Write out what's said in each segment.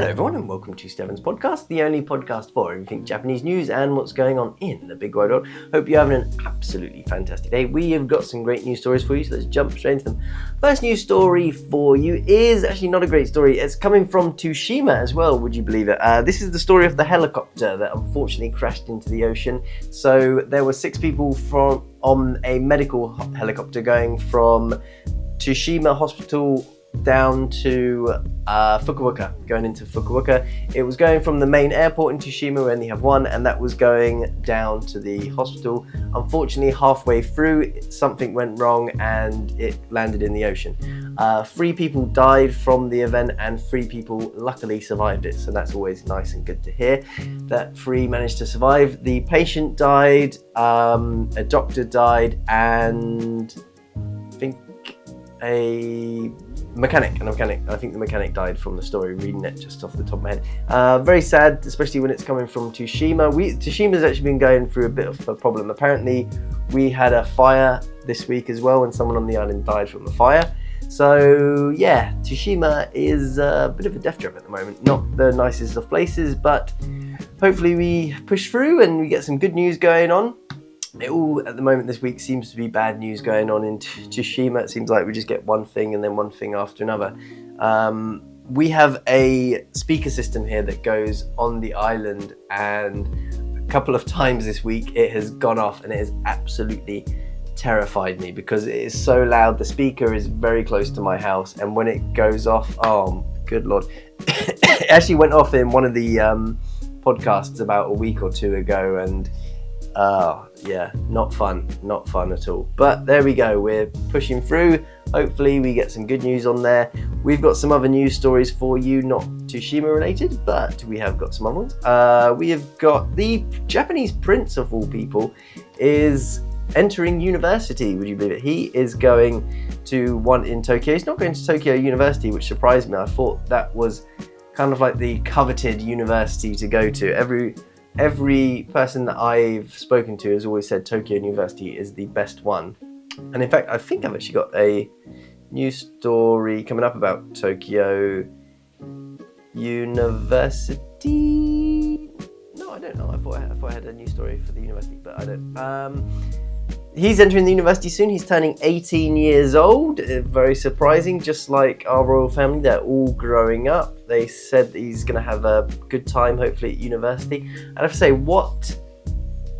Hello everyone and welcome to Stefan's podcast, the only podcast for everything Japanese news and what's going on in the big wide world. Hope you're having an absolutely fantastic day. We have got some great news stories for you, so let's jump straight into them. First news story for you is actually not a great story. It's coming from Tsushima as well, would you believe it? This is the story of the helicopter that unfortunately crashed into the ocean. So there were 6 people on a medical helicopter going from Tsushima Hospital down to Fukuoka, going into Fukuoka. It was going from the main airport in Tsushima, we only have one, and that was going down to the hospital. Unfortunately, halfway through, something went wrong and it landed in the ocean. 3 people died from the event and 3 people luckily survived it, so that's always nice and good to hear that 3 managed to survive. The patient died, a doctor died, and I think a mechanic. I think the mechanic died from the story, reading it just off the top of my head. Very sad, especially when it's coming from Tsushima. Tsushima's actually been going through a bit of a problem. Apparently, we had a fire this week as well, and someone on the island died from the fire. So yeah, Tsushima is a bit of a death trap at the moment. Not the nicest of places, but hopefully we push through and we get some good news going on. It all, at the moment this week, seems to be bad news going on in Tsushima. It seems like we just get one thing and then one thing after another. We have a speaker system here that goes on the island, and a couple of times this week it has gone off and it has absolutely terrified me because it is so loud. The speaker is very close to my house, and when it goes off, oh good lord. It actually went off in one of the podcasts about a week or 2 ago, and yeah, not fun at all. But there we go, we're pushing through. Hopefully we get some good news on there. We've got some other news stories for you, not Tsushima related, but we have got some other ones. We have got the Japanese prince of all people is entering university, would you believe it? He is going to one in Tokyo. He's not going to Tokyo University, which surprised me. I thought that was kind of like the coveted university to go to. Every person that I've spoken to has always said Tokyo University is the best one. And in fact, I think I've actually got a news story coming up about Tokyo University. No, I don't know. I thought I had a news story for the university, but I don't. He's entering the university soon. He's turning 18 years old. Very surprising. Just like our royal family, they're all growing up. They said that he's going to have a good time, hopefully, at university. And I have to say, what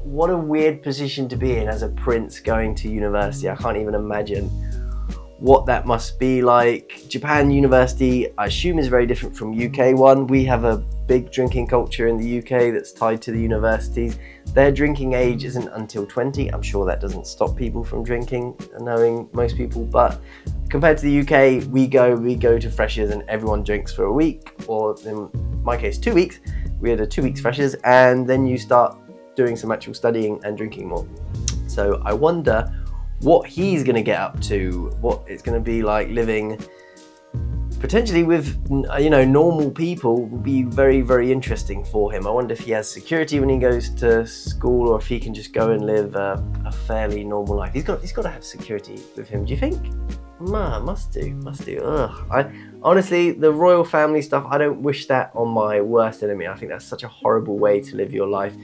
a weird position to be in as a prince going to university. I can't even imagine what that must be like. Japan university, I assume, is very different from UK one. We have a big drinking culture in the UK that's tied to the universities. Their drinking age isn't until 20. I'm sure that doesn't stop people from drinking, knowing most people, but compared to the UK, we go to freshers and everyone drinks for a week, or in my case 2 weeks. We had a 2 weeks freshers, and then you start doing some actual studying and drinking more. So I wonder what he's going to get up to, what it's going to be like living potentially with, normal people. Will be very, very interesting for him. I wonder if he has security when he goes to school, or if he can just go and live a fairly normal life. He's got to have security with him, do you think? Must do. Ugh. Honestly, the royal family stuff, I don't wish that on my worst enemy. I think that's such a horrible way to live your life.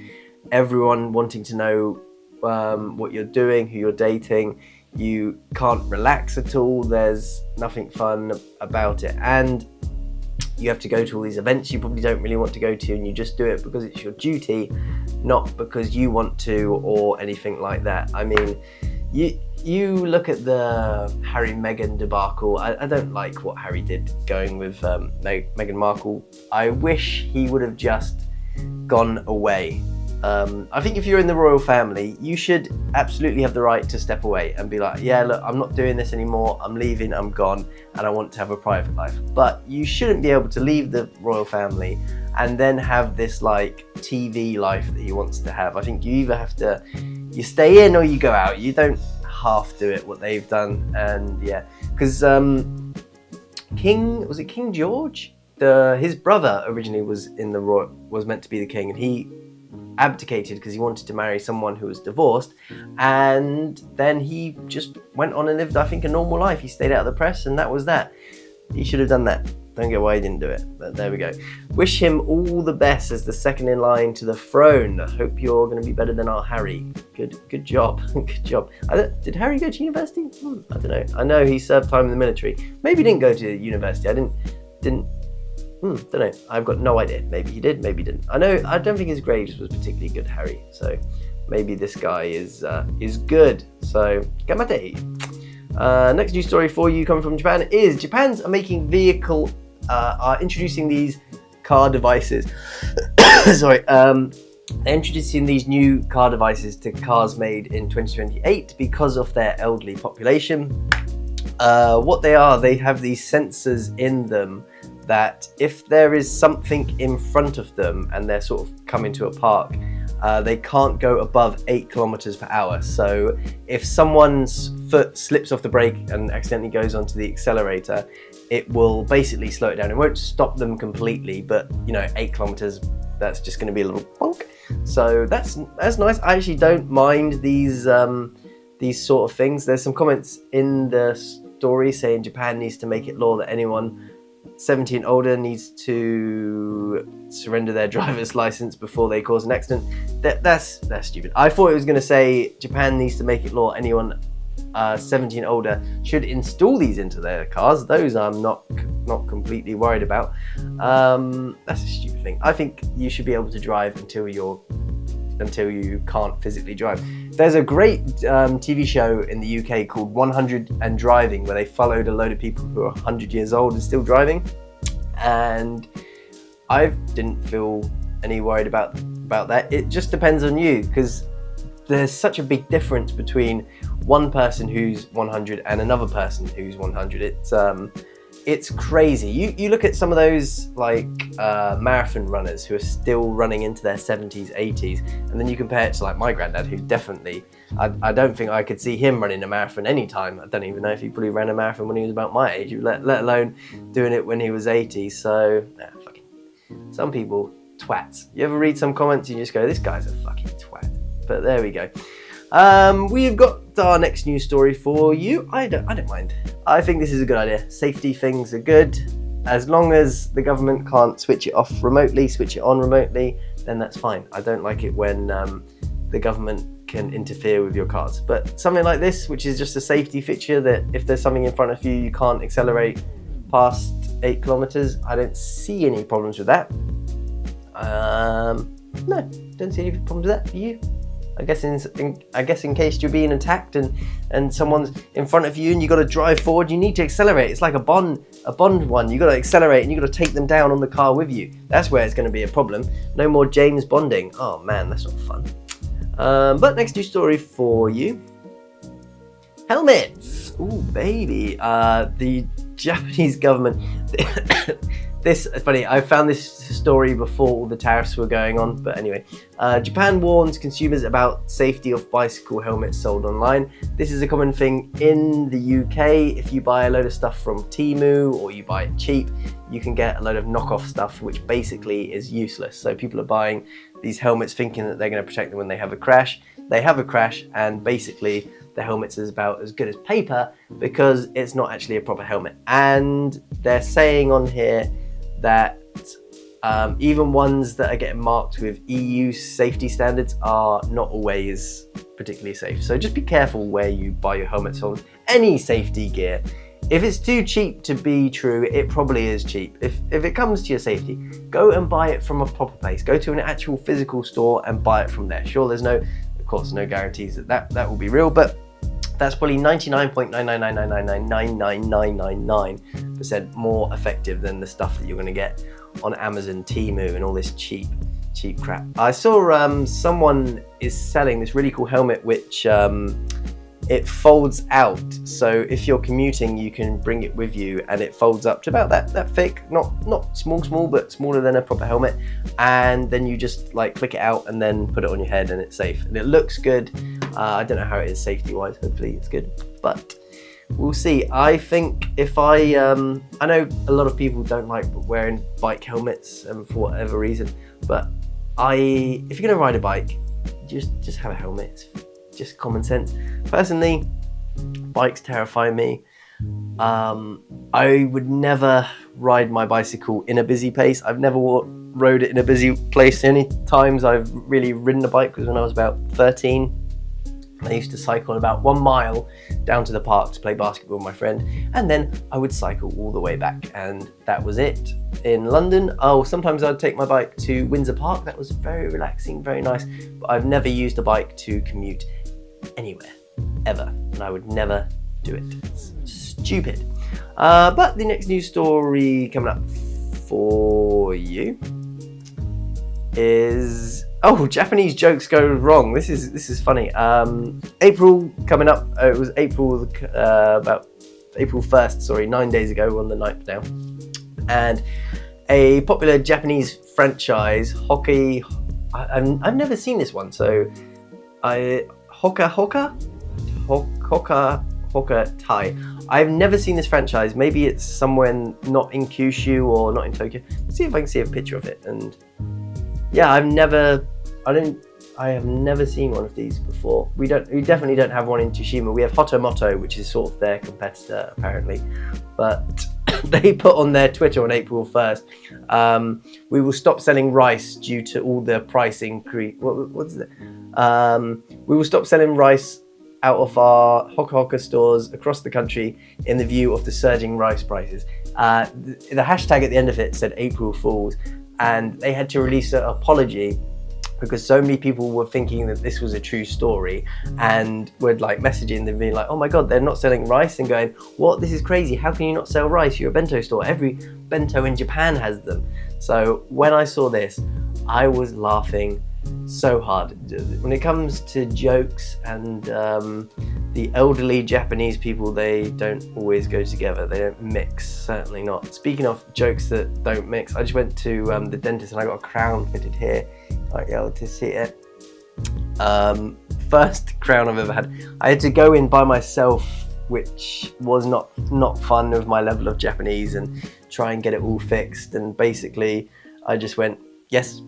Everyone wanting to know what you're doing, who you're dating. You can't relax at all. There's nothing fun about it, and you have to go to all these events you probably don't really want to go to, and you just do it because it's your duty, not because you want to or anything like that. I mean, you look at the Harry Meghan debacle. I don't like what Harry did going with Meghan Markle. I wish he would have just gone away. I think if you're in the royal family, you should absolutely have the right to step away and be like, yeah, look, I'm not doing this anymore, I'm leaving, I'm gone, and I want to have a private life. But you shouldn't be able to leave the royal family and then have this like TV life that he wants to have. I think you either have to, you stay in or you go out. You don't half do it, what they've done. And yeah, because King George? His brother originally was meant to be the king, and he abdicated because he wanted to marry someone who was divorced, and then he just went on and lived, I think, a normal life. He stayed out of the press, and that was that. He should have done that. Don't get why he didn't do it, but there we go. Wish him all the best as the second in line to the throne. I hope you're going to be better than our Harry. Good job. Good job. Did Harry go to university? I don't know. I know he served time in the military. Maybe he didn't go to university. I don't know. I've got no idea. Maybe he did, maybe he didn't. I don't think his grades was particularly good, Harry. So maybe this guy is good. So gamate. Next news story for you coming from Japan is Japan's are introducing these car devices. Sorry. They're introducing these new car devices to cars made in 2028 because of their elderly population. What they are, they have these sensors in them that if there is something in front of them and they're sort of coming to a park, they can't go above 8 kilometers per hour. So if someone's foot slips off the brake and accidentally goes onto the accelerator, it will basically slow it down. It won't stop them completely, but 8 kilometers, that's just going to be a little bonk. So that's nice. I actually don't mind these sort of things. There's some comments in the story saying Japan needs to make it law that anyone 17 older needs to surrender their driver's license before they cause an accident. That's stupid. I thought it was going to say Japan needs to make it law anyone 17 older should install these into their cars. Those I'm not completely worried about. That's a stupid thing. I think you should be able to drive until you can't physically drive. There's a great TV show in the UK called 100 and Driving, where they followed a load of people who are 100 years old and still driving, and I didn't feel any worried about that. It just depends on you, because there's such a big difference between one person who's 100 and another person who's 100. It's crazy. You look at some of those marathon runners who are still running into their 70s, 80s, and then you compare it to my granddad, who definitely, I don't think I could see him running a marathon anytime. I don't even know if he probably ran a marathon when he was about my age, let alone doing it when he was 80. So, fucking, some people, twats. You ever read some comments and you just go, this guy's a fucking twat. But there we go. We've got our next news story for you. I don't mind. I think this is a good idea. Safety things are good. As long as the government can't switch it off remotely, switch it on remotely, then that's fine. I don't like it when the government can interfere with your cars. But something like this, which is just a safety feature that if there's something in front of you, you can't accelerate past 8 kilometers, I don't see any problems with that. No, don't see any problems with that for you. I guess in case you're being attacked and someone's in front of you and you got to drive forward, you need to accelerate. It's like a Bond one. You got to accelerate and you got to take them down on the car with you. That's where it's going to be a problem. No more James Bonding. Oh man, that's not fun. But next news story for you. Helmets. Ooh, baby. The Japanese government. This is funny, I found this story before all the tariffs were going on, but anyway. Japan warns consumers about safety of bicycle helmets sold online. This is a common thing in the UK. If you buy a load of stuff from Temu or you buy it cheap, you can get a load of knockoff stuff, which basically is useless. So people are buying these helmets thinking that they're going to protect them when they have a crash. They have a crash and basically the helmet is about as good as paper because it's not actually a proper helmet. And they're saying on here that even ones that are getting marked with EU safety standards are not always particularly safe. So just be careful where you buy your helmets on. Any safety gear, if it's too cheap to be true, it probably is cheap. If it comes to your safety, go and buy it from a proper place. Go to an actual physical store and buy it from there. Sure, there's of course no guarantees that will be real, but that's probably 99.9999999% more effective than the stuff that you're going to get on Amazon, Temu, and all this cheap crap. I saw someone is selling this really cool helmet which it folds out. So if you're commuting, you can bring it with you, and it folds up to about that thick, not small, but smaller than a proper helmet. And then you just click it out and then put it on your head, and it's safe. And it looks good. I don't know how it is safety-wise. Hopefully it's good, but we'll see. I think if I know a lot of people don't like wearing bike helmets for whatever reason, but if you're gonna ride a bike, just have a helmet. It's just common sense. Personally, bikes terrify me. I would never ride my bicycle in a busy place. I've never rode it in a busy place. The only times I've really ridden a bike was when I was about 13. I used to cycle about 1 mile down to the park to play basketball with my friend, and then I would cycle all the way back, and that was it. In London, sometimes I'd take my bike to Windsor Park. That was very relaxing, very nice, but I've never used a bike to commute anywhere, ever, and I would never do it. It's stupid. But the next news story coming up for you is... Japanese jokes go wrong. This is funny. April coming up. It was about April 1st. Sorry, 9 days ago on the 9th now. And a popular Japanese franchise, hockey. I've never seen this one. So, Hoka Thai. I've never seen this franchise. Maybe it's somewhere not in Kyushu or not in Tokyo. Let's see if I can see a picture of it. And yeah, I have never seen one of these before. We definitely don't have one in Tsushima. We have Hotomoto, which is sort of their competitor apparently. But they put on their Twitter on April 1st, we will stop selling rice due to all the price increase. What's it? We will stop selling rice out of our Hoka stores across the country in the view of the surging rice prices. The hashtag at the end of it said April Fools, and they had to release an apology because so many people were thinking that this was a true story and were like messaging them being like, oh my god, they're not selling rice, and going, what, this is crazy, how can you not sell rice, you're a bento store, every bento in Japan has them. So when I saw this, I was laughing so hard. When it comes to jokes and the elderly Japanese people, they don't always go together, they don't mix, certainly not. Speaking of jokes that don't mix, I just went to the dentist and I got a crown fitted here. Might be able to see it. First crown I've ever had. I had to go in by myself, which was not fun with my level of Japanese, and try and get it all fixed. And basically I just went, yes.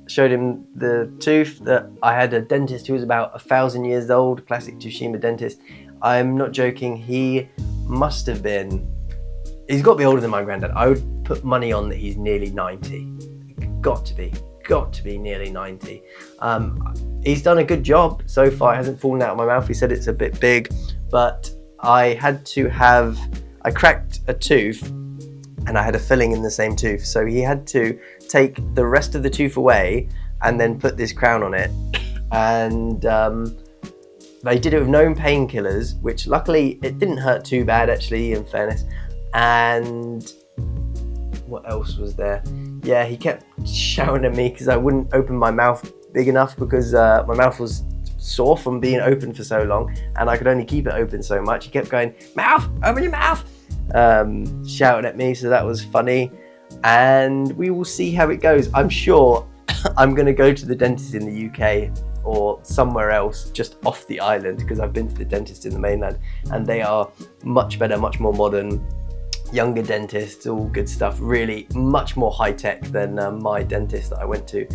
Showed him the tooth. That I had a dentist who was about 1,000 years old, classic Tsushima dentist. I'm not joking, he must have been, he's got to be older than my granddad. I would put money on that he's nearly 90. Got to be nearly 90. He's done a good job so far. It hasn't fallen out of my mouth. He said it's a bit big, but I cracked a tooth and I had a filling in the same tooth. So he had to take the rest of the tooth away and then put this crown on it. And they did it with no painkillers, which luckily it didn't hurt too bad actually, in fairness. And what else was there? Yeah, he kept shouting at me because I wouldn't open my mouth big enough because my mouth was sore from being open for so long and I could only keep it open so much. He kept going, mouth, open your mouth, shouting at me, so that was funny. And we will see how it goes. I'm sure I'm going to go to the dentist in the UK or somewhere else just off the island, because I've been to the dentist in the mainland and they are much better, much more modern, younger dentists, all good stuff, really much more high-tech than my dentist that I went to.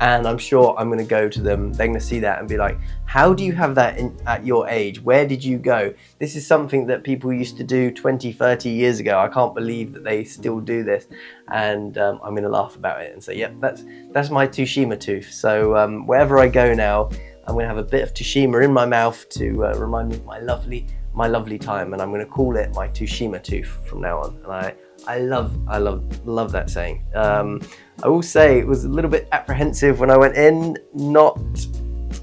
And I'm sure I'm going to go to them, they're going to see that and be like, how do you have that at your age? Where did you go? This is something that people used to do 20, 30 years ago. I can't believe that they still do this. And I'm going to laugh about it and say, yep, that's my Tsushima tooth. So wherever I go now, I'm going to have a bit of Tsushima in my mouth to remind me of my lovely time, and I'm going to call it my Tsushima Tooth from now on. And I love that saying. I will say it was a little bit apprehensive when I went in. Not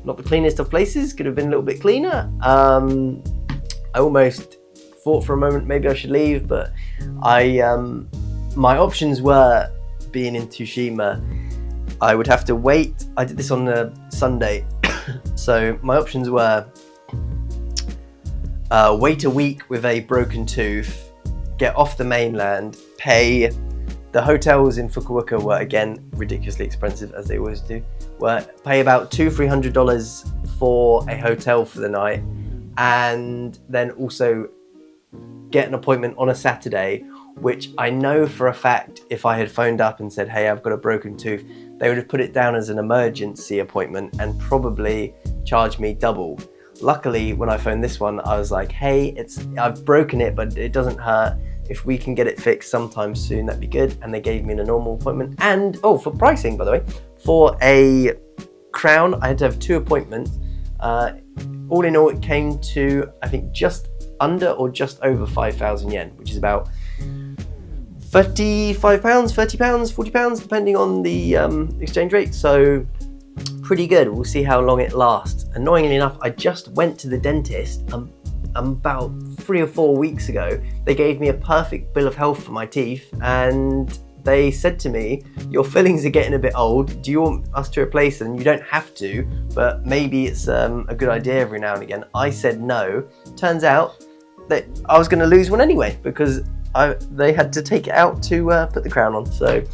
the cleanest of places. Could have been a little bit cleaner. I almost thought for a moment maybe I should leave, but my options were, being in Tsushima, I would have to wait. I did this on a Sunday, so my options were wait a week with a broken tooth, get off the mainland, pay. The hotels in Fukuoka were, again, ridiculously expensive, as they always do. Pay about $200-300 for a hotel for the night, and then also get an appointment on a Saturday, which I know for a fact if I had phoned up and said, hey, I've got a broken tooth, they would have put it down as an emergency appointment and probably charged me double. luckily, when I phoned this one, I was like, hey, I've broken it, but it doesn't hurt. If we can get it fixed sometime soon, that'd be good. And they gave me a normal appointment. And, for pricing, by the way, for a crown, I had to have 2 appointments. All in all, it came to, I think, just under or just over 5,000 yen, which is about £35, £30, £40, depending on the exchange rate. So pretty good. We'll see how long it lasts. Annoyingly enough, I just went to the dentist about 3 or 4 weeks ago. They gave me a perfect bill of health for my teeth, and they said to me, your fillings are getting a bit old. Do you want us to replace them? You don't have to, but maybe it's a good idea every now and again. I said no. Turns out that I was going to lose one anyway, because they had to take it out to put the crown on. So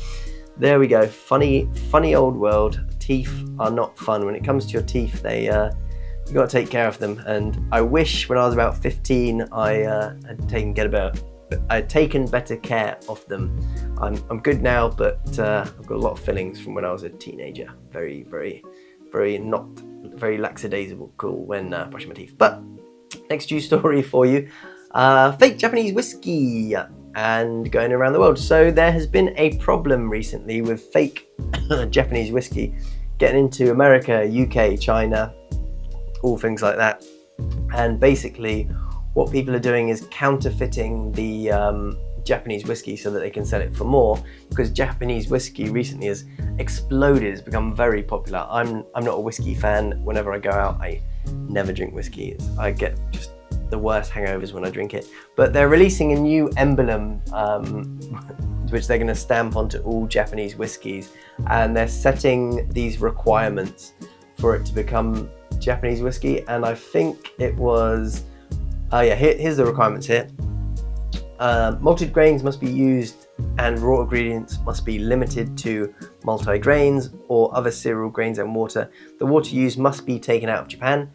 there we go. Funny old world. Teeth are not fun. When it comes to your teeth, you got to take care of them. And I wish when I was about 15, I had taken better care of them. I'm good now, but I've got a lot of fillings from when I was a teenager. Very, very, very not very lackadaisical when brushing my teeth. But next news story for you. Fake Japanese whiskey and going around the world. So there has been a problem recently with fake Japanese whiskey getting into America, UK, China, all things like that. And basically what people are doing is counterfeiting the Japanese whiskey so that they can sell it for more, because Japanese whiskey recently has exploded. It's become very popular. I'm not a whiskey fan. Whenever I go out, I never drink whiskey. I get just the worst hangovers when I drink it. But they're releasing a new emblem which they're going to stamp onto all Japanese whiskies, and they're setting these requirements for it to become Japanese whiskey. And I think it was here's the requirements here. Malted grains must be used, and raw ingredients must be limited to multi-grains or other cereal grains and water. The water used must be taken out of Japan.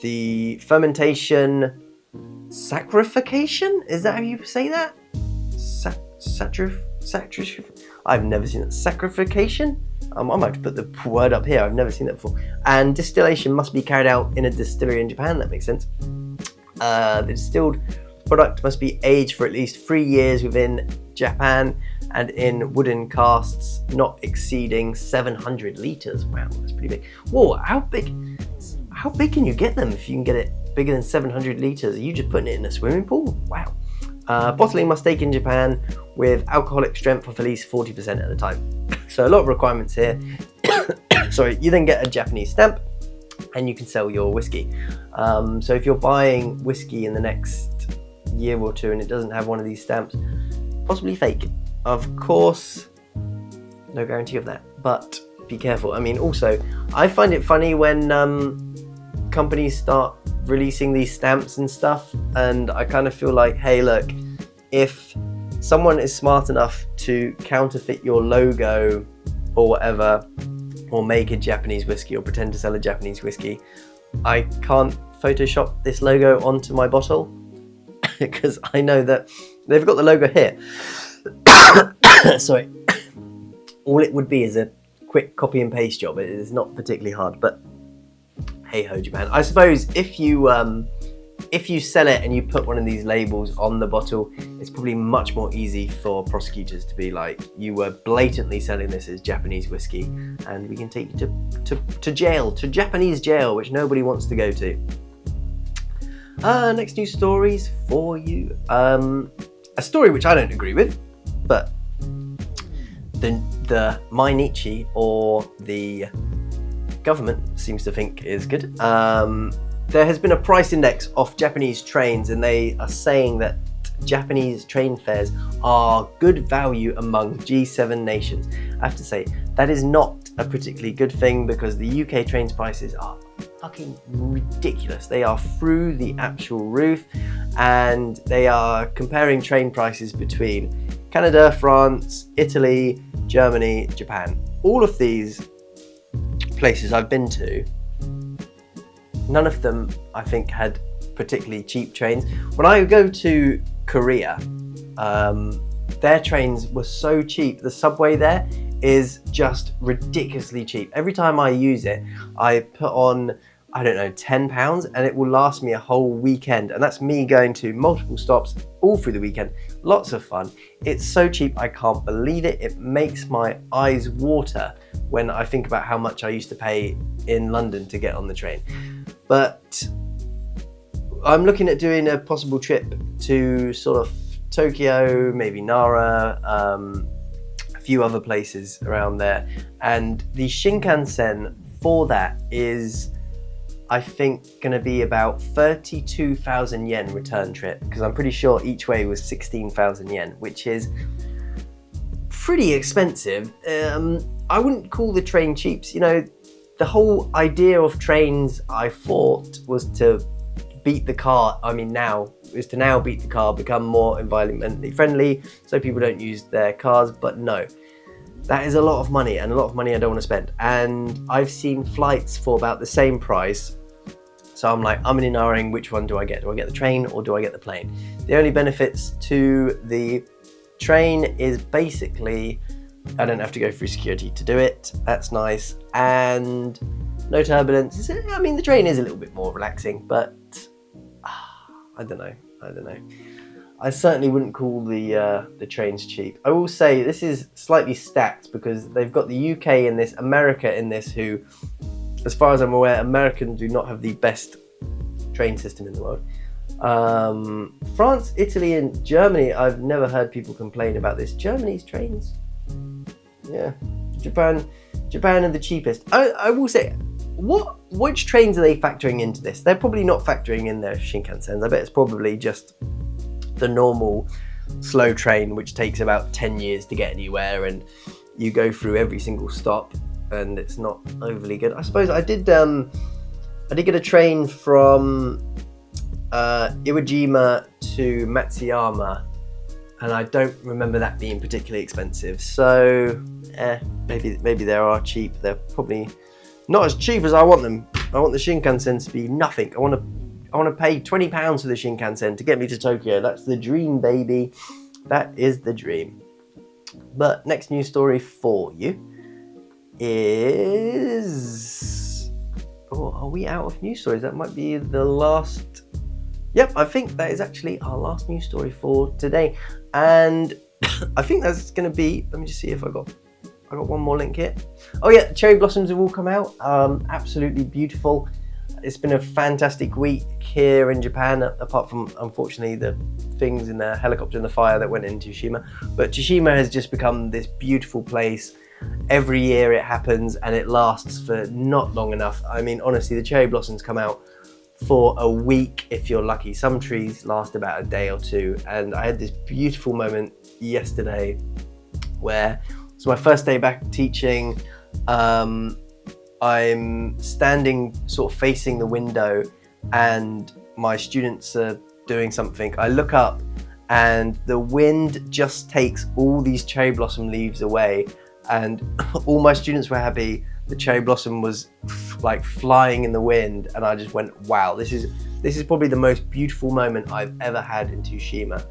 The fermentation sacrification, is that how you say that? I've never seen that. Sacrification? I might have to put the word up here. I've never seen that before. And distillation must be carried out in a distillery in Japan. That makes sense. The distilled product must be aged for at least 3 years within Japan and in wooden casks not exceeding 700 litres. Wow, that's pretty big. Whoa, how big can you get them if you can get it bigger than 700 litres? Are you just putting it in a swimming pool? Wow. Bottling must take in Japan with alcoholic strength of at least 40% at a time. So a lot of requirements here. Sorry, you then get a Japanese stamp and you can sell your whiskey. So if you're buying whiskey in the next year or two and it doesn't have one of these stamps, possibly fake. Of course, no guarantee of that, but be careful. I mean, also, I find it funny when companies start releasing these stamps and stuff, and I kind of feel like, hey, look, if someone is smart enough to counterfeit your logo or whatever, or make a Japanese whiskey or pretend to sell a Japanese whiskey, I can't Photoshop this logo onto my bottle because I know that they've got the logo here. Sorry. All it would be is a quick copy and paste job. It is not particularly hard, but hey ho, Japan. I suppose if you sell it and you put one of these labels on the bottle, it's probably much more easy for prosecutors to be like, you were blatantly selling this as Japanese whiskey and we can take you to jail, to Japanese jail, which nobody wants to go to. Next news stories for you. A story which I don't agree with, but the Mainichi, or the government, seems to think is good. There has been a price index of Japanese trains, and they are saying that Japanese train fares are good value among G7 nations. I have to say, that is not a particularly good thing, because the UK trains prices are fucking ridiculous. They are through the actual roof, and they are comparing train prices between Canada, France, Italy, Germany, Japan. All of these places I've been to, none of them I think had particularly cheap trains. When I go to Korea, their trains were so cheap. The subway there is just ridiculously cheap. Every time I use it, I put on I don't know, £10, and it will last me a whole weekend. And that's me going to multiple stops all through the weekend. Lots of fun. It's so cheap, I can't believe it. It makes my eyes water when I think about how much I used to pay in London to get on the train. But I'm looking at doing a possible trip to sort of Tokyo, maybe Nara, a few other places around there. And the Shinkansen for that is, I think, going to be about 32,000 yen return trip, because I'm pretty sure each way was 16,000 yen, which is pretty expensive. I wouldn't call the train cheap. You know, the whole idea of trains, I thought, was to beat the car. I mean, beat the car, become more environmentally friendly so people don't use their cars. But no, that is a lot of money, and a lot of money I don't want to spend. And I've seen flights for about the same price. So I'm like, I'm in Naring, which one do I get? Do I get the train or do I get the plane? The only benefits to the train is basically I don't have to go through security to do it. That's nice. And no turbulence. I mean, the train is a little bit more relaxing, but I don't know. I certainly wouldn't call the trains cheap. I will say this is slightly stacked because they've got the UK in this, America in this, who, as far as I'm aware, Americans do not have the best train system in the world. France, Italy, and Germany, I've never heard people complain about this. Germany's trains, yeah. Japan are the cheapest. I will say, which trains are they factoring into this? They're probably not factoring in their Shinkansens. I bet it's probably just the normal slow train, which takes about 10 years to get anywhere, and you go through every single stop, and it's not overly good. I suppose I did get a train from Iwajima to Matsuyama, and I don't remember that being particularly expensive. So maybe they are cheap. They're probably not as cheap as I want them. I want the Shinkansen to be nothing. I want to pay £20 for the Shinkansen to get me to Tokyo. That's the dream, baby. That is the dream. But next news story for you is... Oh, are we out of news stories? That might be the last... Yep, I think that is actually our last news story for today. And I think that's going to be... Let me just see if I got one more link here. Oh yeah, cherry blossoms have all come out. Absolutely beautiful. It's been a fantastic week here in Japan, apart from, unfortunately, the things in the helicopter and the fire that went in Tsushima. But Tsushima has just become this beautiful place. Every year it happens, and it lasts for not long enough. I mean, honestly, the cherry blossoms come out for a week if you're lucky. Some trees last about a day or two. And I had this beautiful moment yesterday where it's my first day back teaching. I'm standing sort of facing the window, and my students are doing something. I look up, and the wind just takes all these cherry blossom leaves away, and all my students were happy. The cherry blossom was like flying in the wind, and I just went, wow, this is probably the most beautiful moment I've ever had in Tsushima.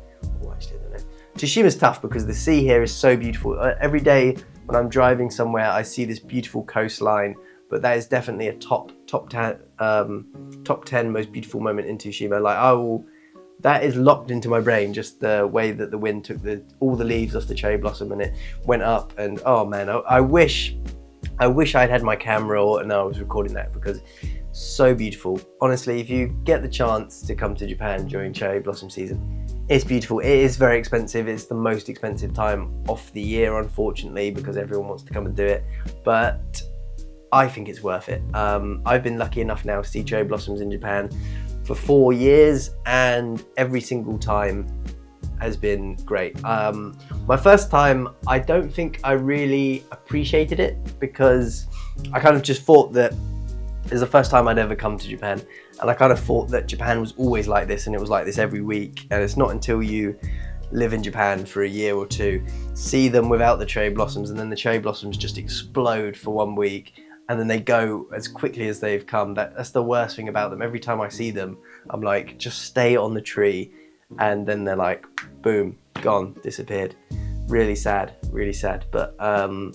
Oh, actually, I don't know. Tsushima's tough because the sea here is so beautiful. Every day when I'm driving somewhere, I see this beautiful coastline, but that is definitely a top 10 most beautiful moment in Tsushima. Like that is locked into my brain, just the way that the wind took all the leaves off the cherry blossom and it went up. And oh man, I wish I'd had my camera and I was recording that, because so beautiful. Honestly, if you get the chance to come to Japan during cherry blossom season, it's beautiful. It is very expensive. It's the most expensive time of the year, unfortunately, because everyone wants to come and do it. But I think it's worth it. I've been lucky enough now to see cherry blossoms in Japan for 4 years, and every single time has been great. My first time, I don't think I really appreciated it, because I kind of just thought that it was the first time I'd ever come to Japan, and I kind of thought that Japan was always like this, and it was like this every week. And it's not until you live in Japan for a year or two, see them without the cherry blossoms, and then the cherry blossoms just explode for 1 week, and then they go as quickly as they've come. That's the worst thing about them. Every time I see them, I'm like, just stay on the tree, and then they're like, boom, gone, disappeared. Really sad, but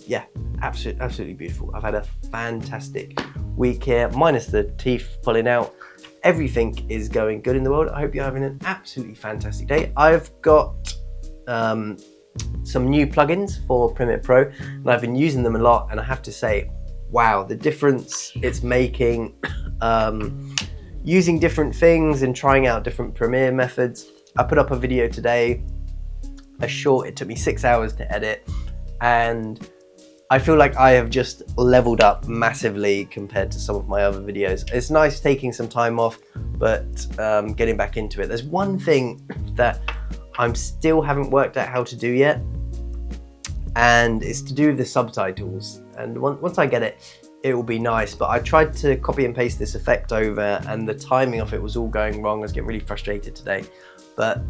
yeah, absolutely beautiful. I've had a fantastic week here, minus the teeth pulling out. Everything is going good in the world. I hope you're having an absolutely fantastic day. I've got some new plugins for Premiere Pro, and I've been using them a lot, and I have to say, wow, the difference it's making using different things and trying out different Premiere methods. I put up a video today, it took me 6 hours to edit, and I feel like I have just leveled up massively compared to some of my other videos. It's nice taking some time off, but getting back into it. There's one thing that I still haven't worked out how to do yet, and it's to do with the subtitles. And once I get it, it will be nice. But I tried to copy and paste this effect over, and the timing of it was all going wrong. I was getting really frustrated today, but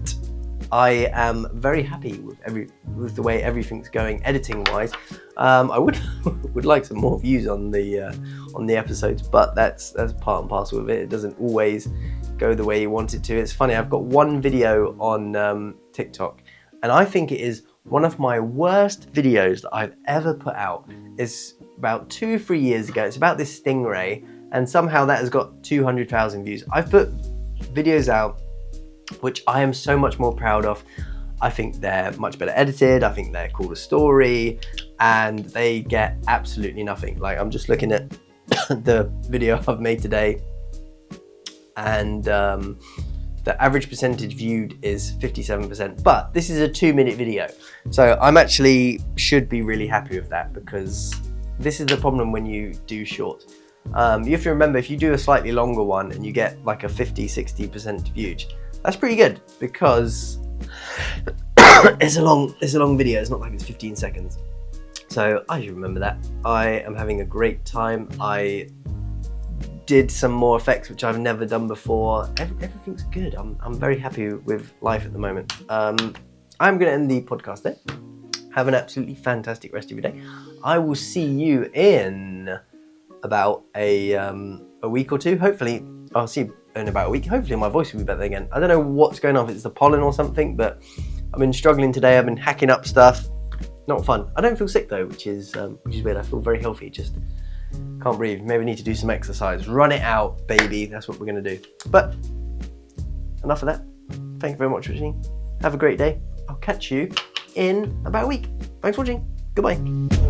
I am very happy with the way everything's going editing wise. I would like some more views on the episodes, but that's part and parcel of it. It doesn't always go the way you want it to. It's funny, I've got one video on TikTok, and I think it is one of my worst videos that I've ever put out. It's about 2-3 years ago. It's about this stingray, and somehow that has got 200,000 views. I've put videos out which I am so much more proud of. I think they're much better edited. I think they're cooler story, and they get absolutely nothing. Like, I'm just looking at the video I've made today, and the average percentage viewed is 57%, but this is a 2-minute video. So I'm actually should be really happy with that, because this is the problem when you do short. You have to remember, if you do a slightly longer one and you get like a 50-60% viewed, that's pretty good, because it's a long video. It's not like it's 15 seconds. So I should remember that. I am having a great time. I did some more effects which I've never done before. Everything's good. I'm very happy with life at the moment. I'm going to end the podcast there. Have an absolutely fantastic rest of your day. I will see you in about a week or two. Hopefully, I'll see you in about a week. Hopefully my voice will be better again. I don't know what's going on, if it's the pollen or something, but I've been struggling today. I've been hacking up stuff. Not fun. I don't feel sick though, which is weird. I feel very healthy, just can't breathe. Maybe need to do some exercise. Run it out, baby. That's what we're going to do. But enough of that. Thank you very much for watching. Have a great day. I'll catch you in about a week. Thanks for watching. Goodbye.